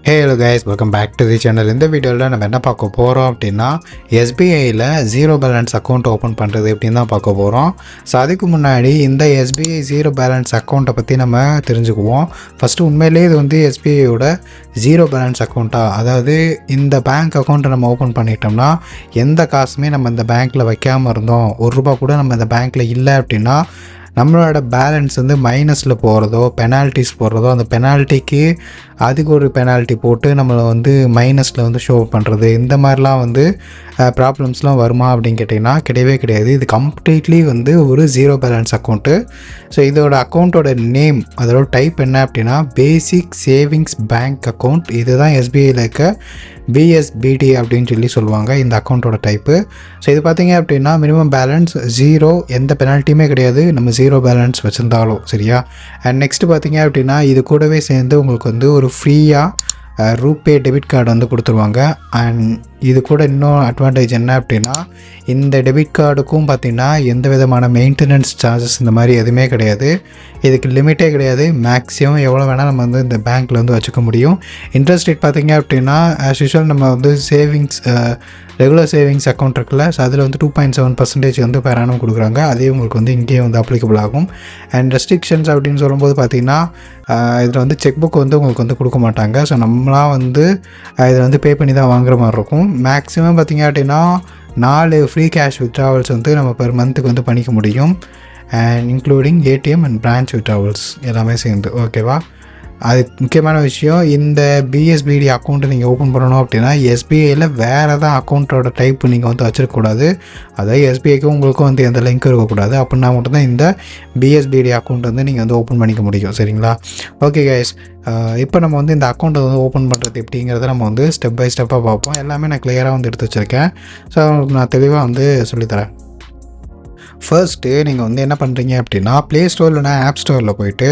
Hello guys, welcome back to the channel. இந்த வீடியோவில் நம்ம என்ன பார்க்க போகிறோம் அப்படின்னா, எஸ்பிஐயில் ஜீரோ பேலன்ஸ் அக்கௌண்ட் ஓப்பன் பண்ணுறது எப்படின்னு தான் பார்க்க போகிறோம். ஸோ அதுக்கு முன்னாடி இந்த எஸ்பிஐ ஜீரோ பேலன்ஸ் அக்கௌண்ட்டை பற்றி நம்ம தெரிஞ்சுக்குவோம். ஃபஸ்ட்டு உண்மையிலேயே இது வந்து எஸ்பிஐயோட ஜீரோ பேலன்ஸ் அக்கௌண்ட்டாக, அதாவது இந்த பேங்க் அக்கௌண்ட்டை நம்ம ஓப்பன் பண்ணிட்டோம்னா எந்த காசுமே நம்ம இந்த பேங்க்கில் வைக்காமல் இருந்தோம், ₹1 கூட நம்ம இந்த பேங்க்கில் இல்லை அப்படின்னா நம்மளோட பேலன்ஸ் வந்து மைனஸில் போகிறதோ பெனால்ட்டிஸ் போடுறதோ, அந்த பெனால்ட்டிக்கு அதுக்கு ஒரு பெனால்ட்டி போட்டு நம்மளை வந்து மைனஸில் வந்து ஷோ பண்ணுறது, இந்த மாதிரிலாம் வந்து ப்ராப்ளம்ஸ்லாம் வருமா அப்படின்னு கேட்டிங்கன்னா கிடையவே கிடையாது. இது கம்ப்ளீட்லி வந்து ஒரு ஜீரோ பேலன்ஸ் அக்கௌண்ட்டு. ஸோ இதோட அக்கௌண்ட்டோட நேம், அதோட டைப் என்ன அப்படின்னா பேசிக் சேவிங்ஸ் பேங்க் அக்கௌண்ட். இதுதான் எஸ்பிஐயில் இருக்க பிஎஸ்பிடி அப்படின்னு சொல்லுவாங்க இந்த அக்கௌண்ட்டோட டைப்பு. ஸோ இது பார்த்திங்க அப்படின்னா மினிமம் பேலன்ஸ் 0, எந்த பெனால்ட்டியுமே கிடையாது நம்ம ஜீரோ பேலன்ஸ் வச்சுருந்தாலும், சரியா. அண்ட் நெக்ஸ்ட்டு பார்த்திங்க அப்படின்னா இது கூடவே சேர்ந்து உங்களுக்கு வந்து ஒரு ஃப்ரீயாக ரூபே டெபிட் கார்டு வந்து கொடுத்துருவாங்க. அண்ட் இது கூட இன்னும் அட்வான்டேஜ் என்ன அப்படின்னா, இந்த டெபிட் கார்டுக்கும் பார்த்திங்கன்னா எந்த விதமான மெயின்டெனன்ஸ் சார்ஜஸ் இந்த மாதிரி எதுவுமே கிடையாது. இதுக்கு லிமிட்டே கிடையாது. மேக்ஸிமம் எவ்வளோ வேணால் நம்ம வந்து இந்த பேங்க்கில் வந்து வச்சுக்க முடியும். இன்ட்ரெஸ்ட் ரேட் பார்த்திங்க அப்படின்னா ஆஸ் யூஷுவல் நம்ம வந்து சேவிங்ஸ் ரெகுலர் சேவிங்ஸ் அக்கௌண்ட் இருக்குல்ல, ஸோ அதில் வந்து 2.7% வந்து பெர் ஆனம் கொடுக்குறாங்க. அதே உங்களுக்கு வந்து இங்கேயும் வந்து அப்ளிகபிள் ஆகும். அண்ட் ரெஸ்ட்ரிக்ஷன்ஸ் அப்படின்னு சொல்லும்போது பார்த்திங்கன்னா இதில் வந்து செக் புக் வந்து உங்களுக்கு வந்து கொடுக்க மாட்டாங்க. ஸோ நம்மளாம் வந்து இதில் வந்து பே பண்ணி தான் வாங்குற மாதிரி இருக்கும். மேக்ஸிமம் பார்த்திங்க அப்படின்னா 4 ஃப்ரீ கேஷ் வித்ட்ராவல்ஸ் வந்து நம்ம பெர் மந்த்துக்கு வந்து பண்ணிக்க முடியும். And including ATM and branch withdrawals எல்லாமே சேர்ந்து, ஓகேவா. அது முக்கியமான விஷயம். இந்த பிஎஸ்பிடி அக்கௌண்ட்டை நீங்கள் ஓப்பன் பண்ணணும் அப்படின்னா எஸ்பிஐயில் வேறு தான் அக்கௌண்ட்டோட டைப் நீங்கள் வந்து வச்சிருக்கக்கூடாது. அதாவது எஸ்பிஐக்கும் உங்களுக்கும் வந்து எந்த லிங்க் இருக்கக்கூடாது. அப்படின்னா மட்டும்தான் இந்த பிஎஸ்பிடி அக்கௌண்ட் வந்து நீங்கள் வந்து ஓப்பன் பண்ணிக்க முடியும், சரிங்களா. ஓகே கைஸ், இப்போ நம்ம வந்து இந்த அக்கௌண்ட்டை வந்து ஓப்பன் பண்ணுறது எப்படிங்கிறத நம்ம வந்து ஸ்டெப் பை ஸ்டெப்பாக பார்ப்போம். எல்லாமே நான் கிளியராக வந்து எடுத்து வச்சுருக்கேன். ஸோ நான் தெளிவாக வந்து சொல்லித்தரேன். ஃபர்ஸ்ட்டு நீங்கள் வந்து என்ன பண்ணுறீங்க அப்படின்னா ப்ளே ஸ்டோர் இல்லைனா ஆப் ஸ்டோரில் போய்ட்டு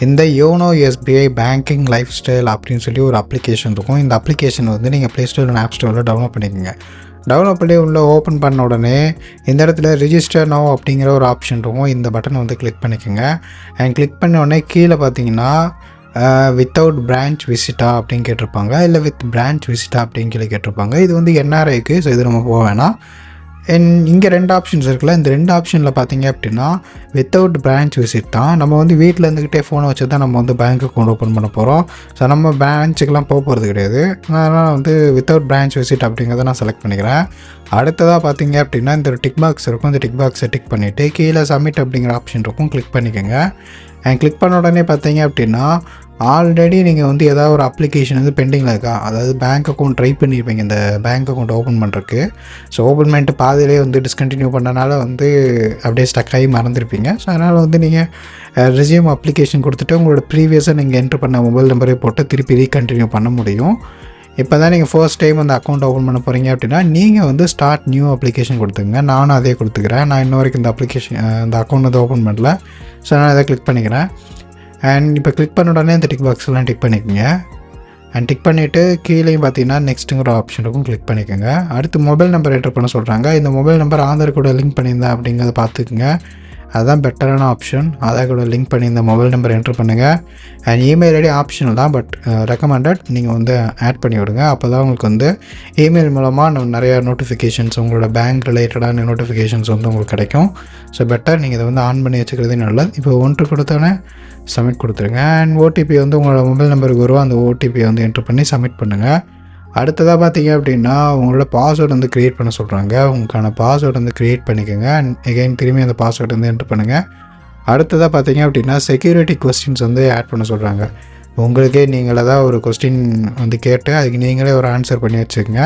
இந்த YONO SBI banking life style அப்படின்னு ஒரு அப்ளிகேஷன் இருக்கும். இந்த அப்ளிகேஷன் வந்து நீங்கள் ப்ளே ஸ்டோர் இல்லைனா ஆப் ஸ்டோரில் டவுன்லோட் பண்ணிக்கோங்க. டவுன்லோட் பண்ணி உள்ள ஓப்பன் பண்ண உடனே இந்த இடத்துல ரிஜிஸ்டர் நவ் அப்படிங்கிற ஒரு ஆப்ஷன் இருக்கும். இந்த பட்டன் வந்து கிளிக் பண்ணிக்கோங்க. அண்ட் கிளிக் பண்ண உடனே கீழே பார்த்தீங்கன்னா வித்தவுட் பிரான்ச் விசிட்டா அப்படின்னு கேட்டிருப்பாங்க, இல்லை வித் பிரான்ச் விசிட்டா அப்படின்னு கேட்டிருப்பாங்க. இது வந்து என்ஆர்ஐக்கு, ஸோ இது நம்ம போக வேணாம். இங்கே 2 ஆப்ஷன்ஸ் இருக்குல்ல, இந்த 2 ஆப்ஷனில் பார்த்தீங்க அப்படின்னா வித்தவுட் பிரான்ச் விசிட் தான். நம்ம வந்து வீட்டில் இருந்துக்கிட்டே ஃபோனை வச்சு தான் நம்ம வந்து பேங்க் அக்கௌண்ட் ஓப்பன் பண்ண போகிறோம். ஸோ நம்ம பிரான்ச்சுக்கெலாம் போகிறது கிடையாது. அதனால் வந்து வித்தவுட் பிரான்ச் விசிட் அப்படிங்கிறத நான் செலக்ட் பண்ணிக்கிறேன். அடுத்ததாக பார்த்தீங்க அப்படின்னா இந்த ஒரு டிக் பாக்ஸ் இருக்கும். இந்த டிக் பாக்ஸை டிக் பண்ணிவிட்டு கீழே சப்மிட் அப்படிங்கிற ஆப்ஷன் இருக்கும், கிளிக் பண்ணிக்கோங்க. அண்ட் கிளிக் பண்ண உடனே பார்த்தீங்க அப்படின்னா ஆல்ரெடி நீங்கள் வந்து ஏதாவது ஒரு அப்ளிகேஷன் வந்து பெண்டிங்கில் இருக்கா, அதாவது பேங்க் அக்கௌண்ட் ட்ரை பண்ணியிருப்பீங்க இந்த பேங்க் அக்கௌண்ட் ஓப்பன் பண்ணுறதுக்கு. ஸோ ஓப்பன் பண்ணிட்டு பாதியிலே வந்து டிஸ்கண்டினியூ பண்ணனால வந்து அப்படியே ஸ்டக் ஆகி மறந்துருப்பீங்க. ஸோ அதனால் வந்து நீங்கள் ரெஸ்யூம் அப்ளிகேஷன் கொடுத்துட்டு உங்களோட ப்ரீவியஸாக நீங்கள் என்ட்ரு பண்ண மொபைல் நம்பரே போட்டு திருப்பி ரீகண்டினியூ பண்ண முடியும். இப்போ தான் நீங்கள் ஃபர்ஸ்ட் டைம் அந்த அக்கௌண்ட் ஓப்பன் பண்ண போகிறீங்க அப்படின்னா நீங்கள் வந்து ஸ்டார்ட் நியூ அப்ளிகேஷன் கொடுத்துங்க. நானும் அதே கொடுத்துக்கிறேன். நான் இன்ன வரைக்கும் இந்த அப்ளிகேஷன் இந்த அக்கௌண்ட் வந்து ஓப்பன் பண்ணல. ஸோ நான் அதை கிளிக் பண்ணிக்கிறேன். அண்ட் இப்போ கிளிக் பண்ண உடனே இந்த டிக் பாக்ஸ்லாம் டிக் பண்ணிக்கோங்க. அண்ட் டிக் பண்ணிவிட்டு கீழேயும் பார்த்தீங்கன்னா நெக்ஸ்ட்டுங்கிற ஆப்ஷன் இருக்கும், கிளிக் பண்ணிக்கோங்க. அடுத்து மொபைல் நம்பர் என்டர் பண்ண சொல்கிறாங்க. இந்த மொபைல் நம்பர் ஆதார் கூட லிங்க் பண்ணியிருந்தேன் அப்படிங்கிறத பார்த்துக்குங்க. அதுதான் பெட்டரான ஆப்ஷன். ஆதார் கூட லிங்க் பண்ணி இந்த மொபைல் நம்பர் என்ட்ரு பண்ணுங்கள். அண்ட் இமெயில் ஐடி ஆப்ஷனல் தான், பட் ரெக்கமெண்டட் நீங்கள் வந்து ஆட் பண்ணி விடுங்க. அப்போ தான் உங்களுக்கு வந்து இமெயில் மூலமாக நிறையா நோட்டிஃபிகேஷன்ஸ், உங்களோட பேங்க் ரிலேட்டடான நோட்டிஃபிகேஷன்ஸ் வந்து உங்களுக்கு கிடைக்கும். ஸோ பெட்டர் நீங்கள் இதை வந்து ஆன் பண்ணி வச்சுக்கிறதே நல்லது. இப்போ 1 கொடுத்தோன்னே சப்மிட் கொடுத்துருங்க. அண்ட் ஓடிபி வந்து உங்களோட மொபைல் நம்பருக்கு வரும். அந்த ஓடிபியை வந்து என்ட்ரு பண்ணி சப்மிட் பண்ணுங்கள். அடுத்ததாக பார்த்தீங்க அப்படின்னா உங்களோட பாஸ்வேர்டு வந்து க்ரியேட் பண்ண சொல்கிறாங்க. உங்களுக்கான பாஸ்வேர்டு வந்து க்ரியேட் பண்ணிக்கோங்க. அண்ட் எகைன் திரும்பி அந்த பாஸ்வேர்டு வந்து என்ட்ரு பண்ணுங்கள். அடுத்ததாக பார்த்தீங்க அப்படின்னா செக்யூரிட்டி கொஸ்டின்ஸ் வந்து ஆட் பண்ண சொல்கிறாங்க. உங்களுக்கே நீங்களே தான் ஒரு கொஸ்டின் வந்து கேட்டு அதுக்கு நீங்களே ஒரு ஆன்சர் பண்ணி வச்சுக்கோங்க.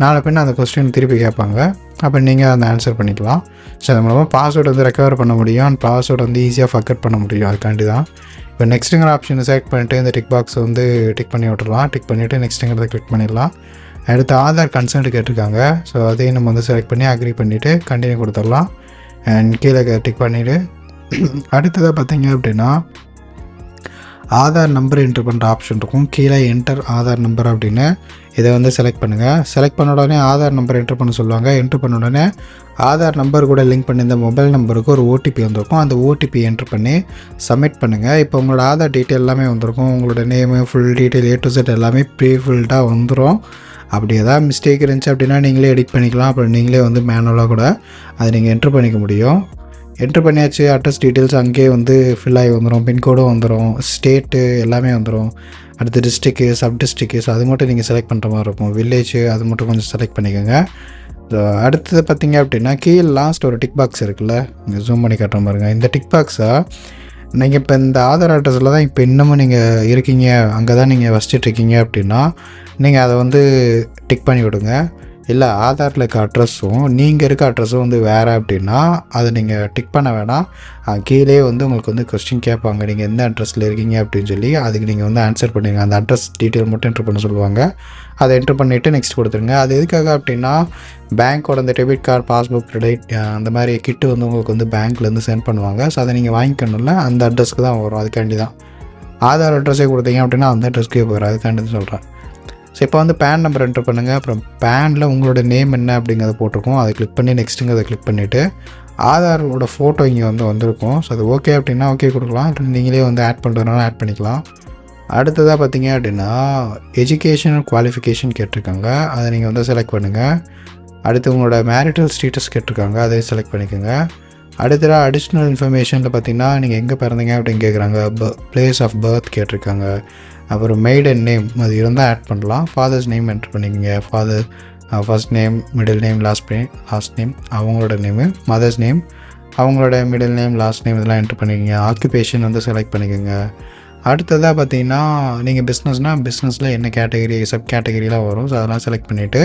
நாளை பின்ன அந்த கொஸ்டின் திருப்பி கேட்பாங்க, அப்போ நீங்கள் அந்த ஆன்சர் பண்ணிக்கலாம். ஸோ அது மூலமாக பாஸ்வேர்டு வந்து ரெக்கவர் பண்ண முடியும். அண்ட் பாஸ்வேர்டு வந்து ஈஸியாக ஃபர்கெட் பண்ண முடியும். அதுக்காண்டி தான். இப்போ நெக்ஸ்ட்டுங்கிற ஆப்ஷனை செலக்ட் பண்ணிவிட்டு இந்த டிக் பாக்ஸ் வந்து டிக் பண்ணி விட்டுடலாம். டிக் பண்ணிவிட்டு நெக்ஸ்ட்டுங்கிறத கிளிக் பண்ணிடலாம். அடுத்து ஆதார் கன்சென்ட் கேட்டிருக்காங்க. ஸோ அதையும் நம்ம வந்து செலக்ட் பண்ணி அக்ரி பண்ணிவிட்டு கண்டினியூ கொடுத்துடலாம். அண்ட் கீழே டிக் பண்ணிவிட்டு அடுத்ததாக பார்த்தீங்க அப்படின்னா ஆதார் நம்பர் என்ட்ரு பண்ணுற ஆப்ஷன் இருக்கும். கீழே என்டர் ஆதார் நம்பர் அப்படின்னு இதை வந்து செலக்ட் பண்ணுங்கள். செலக்ட் பண்ண உடனே ஆதார் நம்பர் என்ட்ரு பண்ண சொல்லுவாங்க. என்ட்ரு பண்ண உடனே ஆதார் நம்பர் கூட லிங்க் பண்ணி இந்த மொபைல் நம்பருக்கு ஒரு ஓடிபி வந்திருக்கும். அந்த ஓடிபி என்ட்ரு பண்ணி சப்மிட் பண்ணுங்கள். இப்போ உங்களோட ஆதார் டீட்டெயில் எல்லாமே வந்திருக்கும். உங்களோட name full detail A to Z எல்லாமே ப்ரீஃபில்டாக வந்துடும். அப்படி எதாவது மிஸ்டேக் இருந்துச்சு அப்படின்னா நீங்களே எடிட் பண்ணிக்கலாம். அப்புறம் நீங்களே வந்து மேனுவலாக கூட அதை நீங்கள் என்ட்ரு பண்ணிக்க முடியும். என்ட்ரு பண்ணியாச்சு. அட்ரஸ் டீட்டெயில்ஸ் அங்கேயே வந்து ஃபில் ஆகி வந்துடும். பின்கோடும் வந்துடும். ஸ்டேட்டு எல்லாமே வந்துடும். அடுத்து டிஸ்ட்ரிக்கு, சப் டிஸ்ட்ரிக்கு, ஸோ அது மட்டும் நீங்கள் செலக்ட் பண்ணுற மாதிரி இருக்கும். வில்லேஜ் அது மட்டும் கொஞ்சம் செலக்ட் பண்ணிக்கோங்க. ஸோ அடுத்தது பார்த்திங்க அப்படின்னா கீழே லாஸ்ட் ஒரு டிக் பாக்ஸ் இருக்குல்ல, நீங்கள் ஜூம் பண்ணி காட்டுற பாருங்க. இந்த டிக் பாக்ஸை நீங்கள் இப்போ இந்த ஆதார் அட்ரஸில் தான் இப்போ இன்னமும் நீங்கள் இருக்கீங்க, அங்கே தான் நீங்கள் வசிச்சிட்ருக்கீங்க அப்படின்னா நீங்கள் அதை வந்து டிக் பண்ணி விடுங்க. இல்லை ஆதாரில் இருக்க அட்ரஸும் நீங்கள் இருக்க அட்ரஸும் வந்து வேறு அப்படின்னா அதை நீங்கள் டிக் பண்ண வேணாம். கீழே வந்து உங்களுக்கு வந்து கொஸ்டின் கேட்பாங்க, நீங்கள் எந்த அட்ரஸில் இருக்கீங்க அப்படின்னு சொல்லி. அதுக்கு நீங்கள் வந்து ஆன்சர் பண்ணுங்க. அந்த அட்ரஸ் டீட்டெயில் மட்டும் என்ட்ரு பண்ண சொல்லுவாங்க. அதை என்ட்ரு பண்ணிவிட்டு நெக்ஸ்ட் கொடுத்துருங்க. அது எதுக்காக அப்படின்னா பேங்க்கோட அந்த டெபிட் கார்டு, பாஸ்புக், கிரெடிட் அந்த மாதிரி கிட்டு வந்து உங்களுக்கு வந்து பேங்க்லேருந்து சென்ட் பண்ணுவாங்க. ஸோ அதை நீங்கள் வாங்கிக்கணும்ல, அந்த அட்ரஸ்க்கு தான் வரும். அதுக்காண்டி தான் ஆதார் அட்ரஸே கொடுத்தீங்க அப்படின்னா அந்த அட்ரஸ்க்கே போயிடும். அதுக்காண்டி தான் சொல்கிறேன். ஸோ இப்போ வந்து பேன் நம்பர் என்ட்ரு பண்ணுங்கள். அப்புறம் பேனில் உங்களோட நேம் என்ன அப்படிங்கிறத போட்டிருக்கோம். அதை கிளிக் பண்ணி நெக்ஸ்ட்டுங்கிறத கிளிக் பண்ணிவிட்டு ஆதாரோட ஃபோட்டோ இங்கே வந்து வந்திருக்கும். ஸோ அது ஓகே அப்படின்னா ஓகே கொடுக்கலாம். நீங்களே வந்து ஆட் பண்ணுறதுனால ஆட் பண்ணிக்கலாம். அடுத்ததாக பார்த்தீங்க அப்படின்னா எஜுகேஷனல் குவாலிஃபிகேஷன் கேட்டிருக்காங்க. அதை நீங்கள் வந்து செலக்ட் பண்ணுங்கள். அடுத்து உங்களோட மேரிட்டல் ஸ்டேட்டஸ் கேட்டிருக்காங்க. அதையும் செலக்ட் பண்ணிக்கோங்க. அடுத்ததாக அடிஷ்னல் இன்ஃபர்மேஷனில் பார்த்தீங்கன்னா நீங்கள் எங்கே பிறந்தீங்க அப்படின்னு கேட்குறாங்க. பிளேஸ் ஆஃப் பர்த் கேட்டிருக்காங்க. அப்புறம் மெய்டன் நேம் அது இருந்தால் ஆட் பண்ணலாம். ஃபாதர்ஸ் நேம் என்ட்ரு பண்ணிக்கோங்க. Father first name, middle name, last name அவங்களோட நேமு, மதர்ஸ் நேம் அவங்களோட மிடில் நேம், லாஸ்ட் நேம் இதெல்லாம் என்ட்ரு பண்ணிக்கோங்க. ஆக்குபேஷன் வந்து செலக்ட் பண்ணிக்கோங்க. அடுத்ததாக பார்த்தீங்கன்னா நீங்கள் பிஸ்னஸில் என்ன கேட்டகரி, சப் கேட்டகரிலாம் வரும். ஸோ அதெல்லாம் செலக்ட் பண்ணிவிட்டு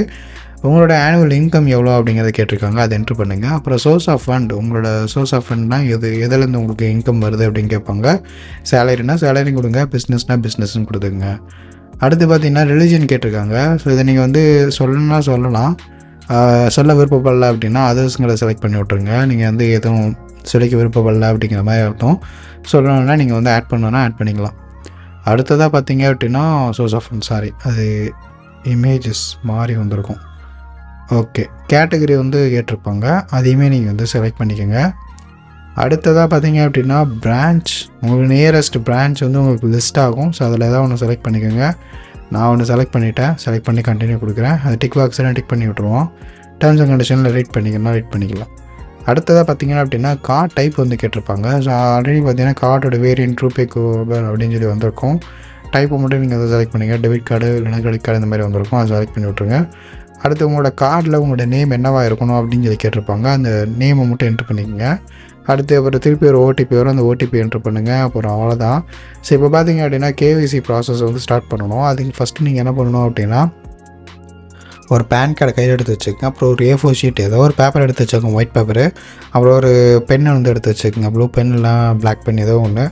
உங்களோட ஆனுவல் இன்கம் எவ்வளோ அப்படிங்கிறத கேட்டிருக்காங்க. அதை என்ட்ரு பண்ணுங்கள். அப்புறம் சோர்ஸ் ஆஃப் ஃபண்ட், உங்களோட சோர்ஸ் ஆஃப் ஃபண்ட்னால் எதுலேருந்து உங்களுக்கு இன்கம் வருது அப்படின்னு கேட்பாங்க. சேலரினா சேலரி கொடுங்க, பிஸ்னஸ்னால் பிஸ்னஸ்ன்னு கொடுத்துங்க. அடுத்து பார்த்தீங்கன்னா ரிலிஜன் கேட்டிருக்காங்க. ஸோ இதை நீங்கள் வந்து சொல்லலாம். சொல்ல விருப்பப்படல அப்படின்னா அதர்ஸுங்களை செலக்ட் பண்ணி விட்ருங்க. நீங்கள் வந்து எதுவும் சொல்லிக்க விருப்பப்படல அப்படிங்கிற மாதிரி அர்த்தம். சொல்லணும்னா நீங்கள் வந்து ஆட் பண்ணணுன்னா ஆட் பண்ணிக்கலாம். அடுத்ததாக பார்த்தீங்க அப்படின்னா சோர்ஸ் ஆஃப் ஃபண்ட், அது இமேஜஸ் மாறி வந்திருக்கும். ஓகே, கேட்டகரி வந்து கேட்டிருப்பாங்க. அதையுமே நீங்கள் வந்து செலக்ட் பண்ணிக்கோங்க. அடுத்ததாக பார்த்தீங்க அப்படின்னா பிரான்ச், உங்களுக்கு நியரஸ்ட் பிரான்ச் வந்து உங்களுக்கு லிஸ்ட் ஆகும். ஸோ அதில் ஏதாவது ஒன்று செலக்ட் பண்ணிக்கோங்க. நான் ஒன்று செலக்ட் பண்ணிவிட்டேன். செலக்ட் பண்ணி கண்டினியூ கொடுக்குறேன். அது டிக் பாக்ஸ்லாம் டிக் பண்ணி விட்ருவோம். டர்ம்ஸ் அண்ட் கண்டிஷனில் ரீட் பண்ணிக்கலாம். அடுத்ததாக பார்த்தீங்கன்னா அப்படின்னா கார்டு டைப் வந்து கேட்டிருப்பாங்க. ஸோ ஆல்ரெடி பார்த்தீங்கன்னா கார்டோட வேரியன்ட் ரூபே கோபர் அப்படின்னு சொல்லி வந்திருக்கும். டைப்பை மட்டும் நீங்கள் அதை செலக்ட் பண்ணிங்க. டெபிட் கார்டு இல்லைனா கிரெடிட் கார்டு இந்த மாதிரி வந்திருக்கும். அதை செலக்ட் பண்ணி விட்ருங்க. அடுத்து உங்களோட கார்டில் உங்களோட நேம் என்னவாக இருக்கணும் அப்படின்னு சொல்லி கேட்டிருப்பாங்க. அந்த நேமை மட்டும் என்ட்ரு பண்ணிக்கோங்க. அடுத்து அப்புறம் திருப்பி ஒரு ஓடிபி வரும். அந்த ஓடிபி என்ட்ரு பண்ணுங்கள். அப்புறம் அவ்வளோதான். ஸோ இப்போ பார்த்தீங்க அப்படின்னா கேவிசி ப்ராசஸ் வந்து ஸ்டார்ட் பண்ணணும். அதுக்கு ஃபஸ்ட்டு நீங்கள் என்ன பண்ணணும் அப்படின்னா ஒரு பேன் கார்டை கையில் எடுத்து வச்சுக்கோங்க. அப்புறம் ஒரு A4 ஷீட் ஏதோ ஒரு பேப்பர் எடுத்து வச்சுக்கோங்க, ஒயிட் பேப்பரு. அப்புறம் ஒரு பெண்ணை வந்து எடுத்து வச்சுக்கோங்க, ப்ளூ பென் இல்லை பிளாக் பென் ஏதோ ஒன்று.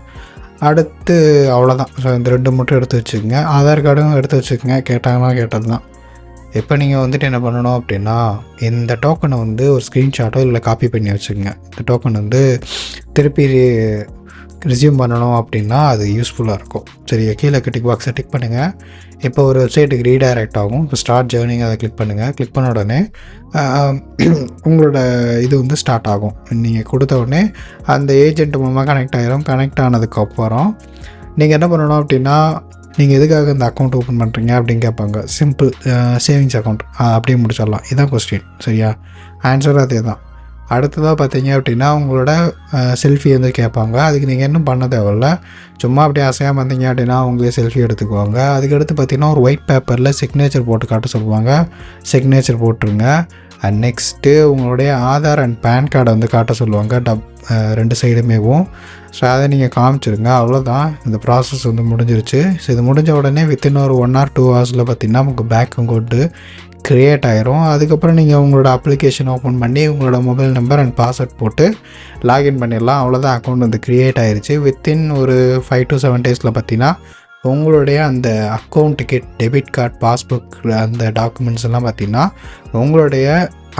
அடுத்து அவ்வளோதான். ஸோ இந்த 2 மட்டும் எடுத்து வச்சுக்கோங்க. ஆதார் கார்டும் எடுத்து வச்சுக்கோங்க. கேட்டாங்கன்னா கேட்டது தான். இப்போ நீங்கள் வந்துட்டு என்ன பண்ணணும் அப்படின்னா இந்த டோக்கனை வந்து ஒரு ஸ்க்ரீன்ஷாட்டோ இல்லை காப்பி பண்ணி வச்சுக்கோங்க. இந்த டோக்கன் வந்து திருப்பி ரிசியூம் பண்ணணும் அப்படின்னா அது யூஸ்ஃபுல்லாக இருக்கும். சரி, கீழே டிக் பாக்ஸை டிக் பண்ணுங்கள். இப்போ ஒரு வெப்சைட்டுக்கு ரீடைரக்ட் ஆகும். இப்போ ஸ்டார்ட் ஜேர்னிங் அதை கிளிக் பண்ணுங்கள். கிளிக் பண்ண உடனே உங்களோட இது வந்து ஸ்டார்ட் ஆகும். நீங்கள் கொடுத்த உடனே அந்த ஏஜென்ட் மூலமாக கனெக்ட் ஆகிரும். கனெக்ட் ஆனதுக்கப்புறம் நீங்கள் என்ன பண்ணணும் அப்படின்னா நீங்கள் எதுக்காக இந்த அக்கௌண்ட் ஓப்பன் பண்ணுறீங்க அப்படின்னு கேட்பாங்க. சிம்பிள் சேவிங்ஸ் அக்கௌண்ட் அப்படியே முடிச்சிடலாம். இதுதான் கொஸ்டின். சரியா? ஆன்சர் அதே தான். அடுத்ததாக பார்த்தீங்க அப்படின்னா உங்களோட செல்ஃபி வந்து கேட்பாங்க. அதுக்கு நீங்கள் இன்னும் பண்ண தேவையில்ல. சும்மா அப்படியே அசையாக வந்தீங்க அப்படின்னா அவங்களே செல்ஃபி எடுத்துக்குவாங்க. அதுக்கடுத்து பார்த்திங்கன்னா ஒரு ஒயிட் பேப்பரில் சிக்னேச்சர் போட்டு காட்ட சொல்லுவாங்க. சிக்னேச்சர் போட்டுருங்க. அண்ட் நெக்ஸ்ட்டு உங்களுடைய ஆதார் அண்ட் பேன் கார்டை வந்து காட்ட சொல்லுவாங்க. 2 சைடுமேவும். ஸோ அதை நீங்கள் காமிச்சிருங்க. அவ்வளோதான், இந்த ப்ராசஸ் வந்து முடிஞ்சிருச்சு. ஸோ இது முடிஞ்ச உடனே வித்தின் ஒரு 1 or 2 hours பார்த்திங்கன்னா உங்களுக்கு பேங்க் அக்கௌண்ட்டு க்ரியேட் ஆகிரும். அதுக்கப்புறம் நீங்கள் உங்களோட அப்ளிகேஷன் ஓப்பன் பண்ணி உங்களோட மொபைல் நம்பர் அண்ட் பாஸ்வேர்ட் போட்டு லாகின் பண்ணிடலாம். அவ்வளோதான், அக்கௌண்ட் வந்து க்ரியேட் ஆகிருச்சு. வித்தின் ஒரு 5 to 7 days பார்த்திங்கன்னா உங்களுடைய அந்த அக்கௌண்ட்டுக்கு டெபிட் கார்டு, பாஸ்புக் அந்த டாக்குமெண்ட்ஸ் எல்லாம் பார்த்திங்கன்னா உங்களுடைய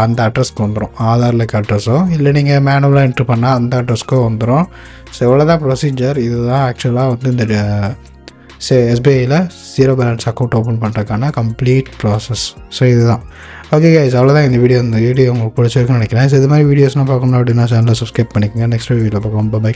அந்த அட்ரஸ்க்கு வந்துடும். ஆதாரில் இருக்க அட்ரஸோ இல்லை நீங்கள் மேனுவலாக என்ட்ரு பண்ணால் அந்த அட்ரஸ்க்கோ வந்துடும். ஸோ இவ்வளோ தான் ப்ரொசீஜர். இதுதான் ஆக்சுவலாக வந்து இந்த எஸ்பிஐயில் ஜீரோ பேலன்ஸ் அக்கௌண்ட் ஓப்பன் பண்ணுறதுக்கான கம்ப்ளீட் ப்ராசஸ். ஸோ இதுதான். ஓகே கைஸ், அவ்வளோதான் இந்த வீடியோ உங்களுக்கு பிடிச்சிருக்குன்னு நினைக்கிறேன். ஸோ இது மாதிரி வீடியோஸ்லாம் பார்க்கணும் அப்படின்னா சேனலில் சப்ஸ்கிரைப் பண்ணிக்கோங்க. நெக்ஸ்ட் வீடியோவில் பார்க்கலாம். பை.